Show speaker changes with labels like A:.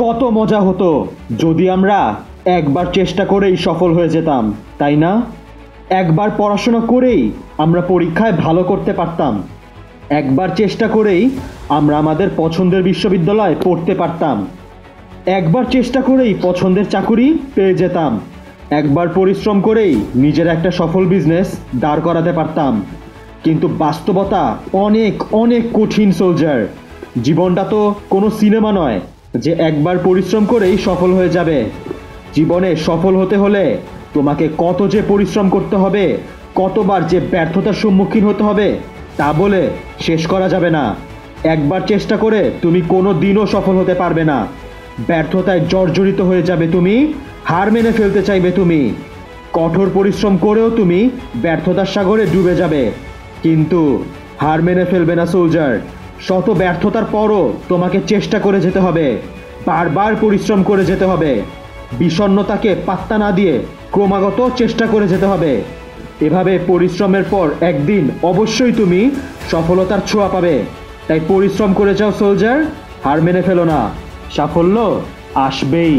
A: কত মজা হতো যদি আমরা একবার চেষ্টা করেই সফল হয়ে যেতাম, তাই না? একবার পড়াশোনা করেই আমরা পরীক্ষায় ভালো করতে পারতাম। একবার চেষ্টা করেই আমরা আমাদের পছন্দের বিশ্ববিদ্যালয়ে পড়তে পারতাম। একবার চেষ্টা করেই পছন্দের চাকুরি পেয়ে যেতাম। একবার পরিশ্রম করেই নিজের একটা সফল বিজনেস দাঁড় করাতে পারতাম। কিন্তু বাস্তবতা অনেক অনেক কঠিন সোলজার। জীবনটা তো কোনো সিনেমা নয় যে একবার পরিশ্রম করেই সফল হয়ে যাবে। জীবনে সফল হতে হলে তোমাকে কত যে পরিশ্রম করতে হবে, কতবার যে ব্যর্থতার সম্মুখীন হতে হবে তা বলে শেষ করা যাবে না। একবার চেষ্টা করে তুমি কোনো দিনও সফল হতে পারবে না। ব্যর্থতায় জর্জরিত হয়ে যাবে তুমি, হার মেনে ফেলতে চাইবে তুমি। কঠোর পরিশ্রম করেও তুমি ব্যর্থতার সাগরে ডুবে যাবে, কিন্তু হার মেনে ফেলবে না সোলজার। শত ব্যর্থতার পরও তোমাকে চেষ্টা করে যেতে হবে, বারবার পরিশ্রম করে যেতে হবে। বিষণ্ণতাকে পাত্তা না দিয়ে ক্রমাগত চেষ্টা করে যেতে হবে। এভাবে পরিশ্রমের পর একদিন অবশ্যই তুমি সফলতার ছোঁয়া পাবে। তাই পরিশ্রম করে যাও সোলজার, হার মেনে ফেলো না, সাফল্য আসবেই।